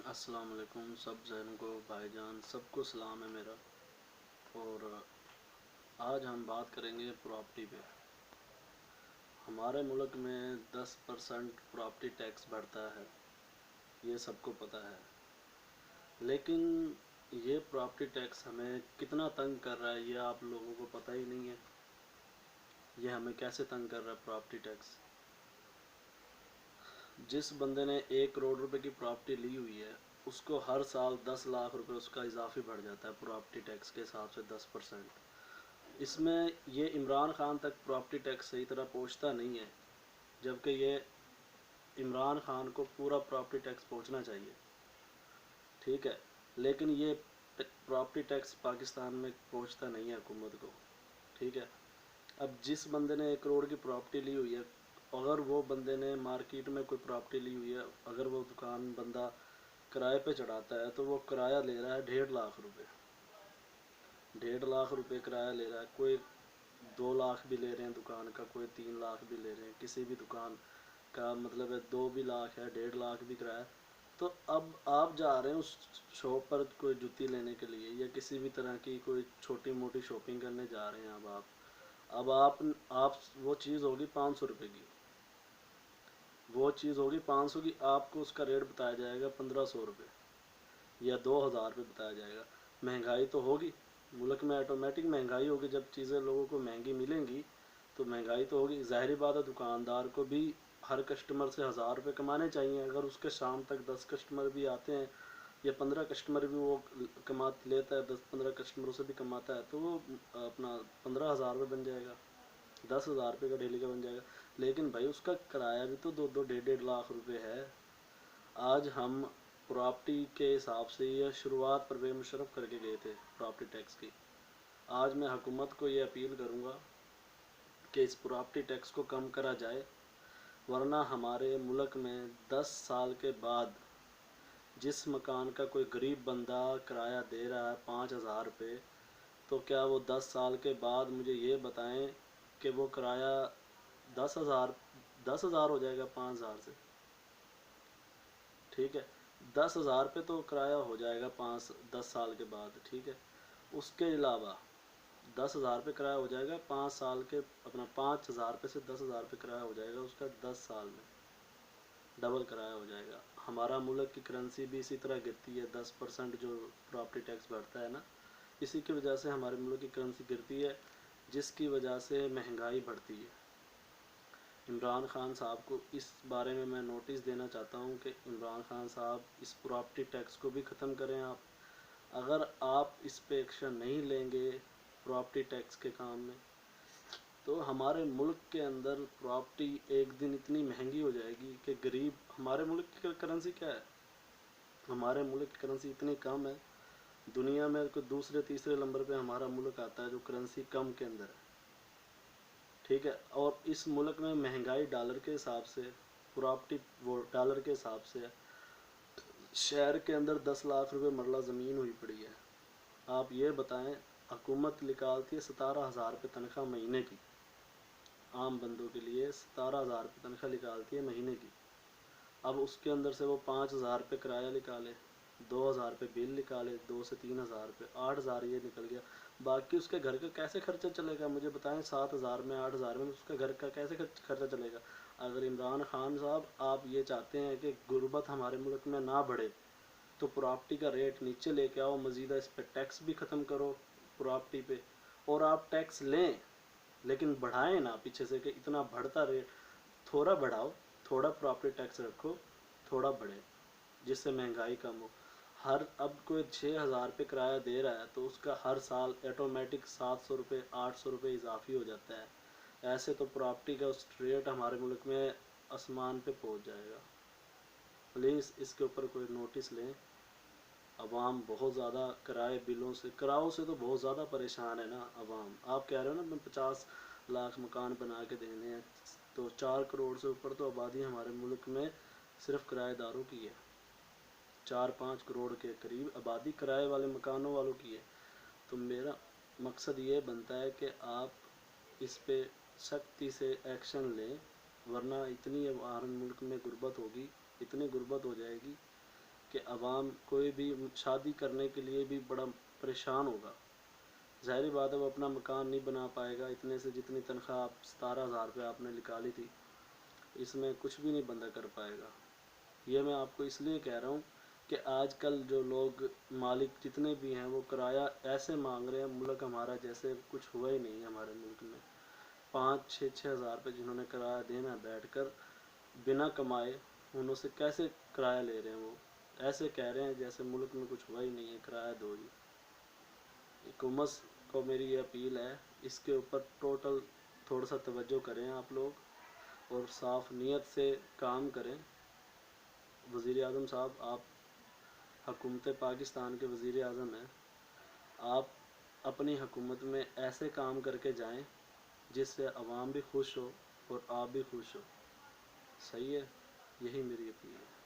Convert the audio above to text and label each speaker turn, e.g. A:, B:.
A: अस्सलाम वालेकुम सब जन को भाईजान सबको सलाम है मेरा। और आज हम बात करेंगे प्रॉपर्टी पे। हमारे मुल्क में 10% प्रॉपर्टी टैक्स बढ़ता है, ये सबको पता है। लेकिन ये प्रॉपर्टी टैक्स हमें कितना तंग कर रहा है ये आप लोगों को पता ही नहीं है। ये हमें कैसे तंग कर रहा है प्रॉपर्टी टैक्स। जिस बंदे ने 1 करोड़ रुपए की प्रॉपर्टी ली हुई है उसको हर साल 10 लाख रुपए उसका इजाफी बढ़ जाता है प्रॉपर्टी टैक्स के हिसाब से 10%। इसमें ये इमरान खान तक प्रॉपर्टी टैक्स सही तरह पहुंचता नहीं है, जबकि ये इमरान खान को पूरा प्रॉपर्टी टैक्स पहुंचना चाहिए, ठीक है। लेकिन ये प्रॉपर्टी टैक्स पाकिस्तान में पहुंचता नहीं है हुकूमत को, ठीक है। अब जिस बंदे ने 1 करोड़ की प्रॉपर्टी ली हुई है, अगर वो बंदे ने मार्केट में कोई प्रॉपर्टी ली हुई है, अगर वो दुकान बंदा किराए पे चढ़ाता है तो वो किराया ले रहा है 1.5 लाख रुपए। 1.5 लाख रुपए किराया ले रहा है। कोई 2 लाख भी ले रहे हैं दुकान का, कोई 3 लाख भी ले रहे हैं। किसी भी दुकान का मतलब है 2 भी लाख है, 1.5 लाख भी किराया। तो अब आप जा रहे हैं उस शॉप पर कोई जूती लेने के लिए या किसी भी तरह की कोई छोटी मोटी शॉपिंग करने जा रहे हैं। अब आप वो चीज़ होगी 500 रुपये की, वो चीज़ होगी 500 की, आपको उसका रेट बताया जाएगा 1500 रुपये या 2000 रुपये बताया जाएगा। महंगाई तो होगी, मुल्क में ऑटोमेटिक महंगाई होगी। जब चीज़ें लोगों को महंगी मिलेंगी तो महंगाई तो होगी। ज़ाहिर बात है दुकानदार को भी हर कस्टमर से 1000 रुपये कमाने चाहिए। अगर उसके शाम तक 10 कस्टमर भी आते हैं या 15 कस्टमर भी वो कमा लेता है, 10-15 कस्टमरों से भी कमाता है, तो वो अपना 15,000 रुपये बन जाएगा, 10,000 रुपये का डेली का बन जाएगा। लेकिन भाई उसका किराया भी तो 2-2 1.5 लाख रुपये है। आज हम प्रॉपर्टी के हिसाब से ये शुरुआत परवेज़ मुशर्रफ करके गए थे प्रॉपर्टी टैक्स की। आज मैं हुकूमत को ये अपील करूँगा कि इस प्रॉपर्टी टैक्स को कम करा जाए, वरना हमारे मुल्क में 10 साल के बाद जिस मकान का कोई गरीब बंदा किराया दे रहा है 5,000 रुपये, तो क्या वो 10 साल के बाद मुझे ये बताएं कि वो किराया 10,000 हो जाएगा 5,000 से, ठीक है। 10,000 रुपये तो किराया हो जाएगा 5-10 साल के बाद, ठीक है। उसके अलावा 10,000 रुपये किराया हो जाएगा 5 साल के, अपना 5,000 रुपये से 10,000 रुपये किराया हो जाएगा उसका 10 साल में, डबल किराया हो जाएगा। हमारा मुल्क की करेंसी भी इसी तरह गिरती है। 10% जो प्रॉपर्टी टैक्स बढ़ता है ना, इसी की वजह से हमारे मुल्क की करेंसी गिरती है, जिसकी वजह से महंगाई बढ़ती है। इमरान खान साहब को इस बारे में मैं नोटिस देना चाहता हूँ कि इमरान खान साहब इस प्रॉपर्टी टैक्स को भी ख़त्म करें आप। अगर आप इस पे एक्शन नहीं लेंगे प्रॉपर्टी टैक्स के काम में, तो हमारे मुल्क के अंदर प्रॉपर्टी एक दिन इतनी महंगी हो जाएगी कि गरीब, हमारे मुल्क की करेंसी क्या है, हमारे मुल्क की करेंसी इतनी कम है, दुनिया में कोई दूसरे तीसरे नंबर पे हमारा मुल्क आता है जो करेंसी कम के अंदर है, ठीक है। और इस मुल्क में महंगाई डॉलर के हिसाब से, प्रॉपर्टी वो डॉलर के हिसाब से है। शहर के अंदर 10 लाख रुपए मरला ज़मीन हुई पड़ी है। आप ये बताएं, हुकूमत निकालती है 17,000 रुपये तनख्वाह महीने की, आम बंदों के लिए 17,000 रुपये तनख्वाह निकालती है महीने की। अब उसके अंदर से वो 5,000 रुपये किराया निकाले, 2,000 रुपये बिल निकाले, 2 से 3,000 रुपये, 8,000 ये निकल गया। बाकी उसके घर का कैसे खर्चा चलेगा मुझे बताएं। 7,000 में 8,000 में उसका घर का कैसे खर्चा चलेगा। अगर इमरान खान साहब आप ये चाहते हैं कि गुर्बत हमारे मुल्क में ना बढ़े, तो प्रॉपर्टी का रेट नीचे लेके आओ, मज़ीदा इस पर टैक्स भी ख़त्म करो प्रॉपर्टी पे। और आप टैक्स लें लेकिन बढ़ाएं ना पीछे से कि इतना बढ़ता रेट, थोड़ा बढ़ाओ, थोड़ा प्रॉपर्टी टैक्स रखो, थोड़ा बढ़े, जिससे महंगाई कम हो। हर अब कोई 6,000 रुपये किराया दे रहा है तो उसका हर साल ऑटोमेटिक 700 रुपये 800 रुपये इजाफी हो जाता है। ऐसे तो प्रॉपर्टी का उस रेट हमारे मुल्क में आसमान पे पहुंच जाएगा। प्लीज़ इसके ऊपर कोई नोटिस लें। अवाम बहुत ज़्यादा किरायों से तो बहुत ज़्यादा परेशान है ना अवाम। आप कह रहे हो ना 50 लाख मकान बना के देने हैं, तो 4 करोड़ से ऊपर तो आबादी हमारे मुल्क में सिर्फ किराएदारों की है। 4-5 करोड़ के करीब आबादी किराए वाले मकानों वालों की है। तो मेरा मकसद ये बनता है कि आप इस पे सख्ती से एक्शन लें, वरना इतनी हमारे मुल्क में गुर्बत होगी, इतनी गुर्बत हो जाएगी कि کہ عوام کوئی بھی شادی کرنے کے لیے بھی بڑا پریشان ہوگا. ظاہری بات ہے وہ اپنا مکان نہیں بنا پائے گا اتنے سے، جتنی تنخواہ 17,000 روپے آپ نے نکالی تھی اس میں کچھ بھی نہیں بندہ کر پائے گا. یہ میں آپ کو اس لیے کہہ رہا ہوں کہ آج کل جو لوگ مالک جتنے بھی ہیں وہ کرایہ ایسے مانگ رہے ہیں. ملک ہمارا جیسے کچھ ہوا ہی نہیں ہے. ہمارے ملک میں 5-6 ہزار روپے جنہوں نے کرایہ دینا بیٹھ کر بنا کمائے، انہوں سے کیسے کرایہ لے رہے ہیں. وہ ایسے کہہ رہے ہیں جیسے ملک میں کچھ ہوا ہی نہیں ہے، کرایہ دو جی. حکومت کو میری یہ اپیل ہے، اس کے اوپر ٹوٹل تھوڑا سا توجہ کریں آپ لوگ اور صاف نیت سے کام کریں. وزیر اعظم صاحب، آپ حکومت پاکستان کے وزیر اعظم ہیں، آپ اپنی حکومت میں ایسے کام کر کے جائیں جس سے عوام بھی خوش ہو اور آپ بھی خوش ہو. صحیح ہے، یہی میری اپیل ہے.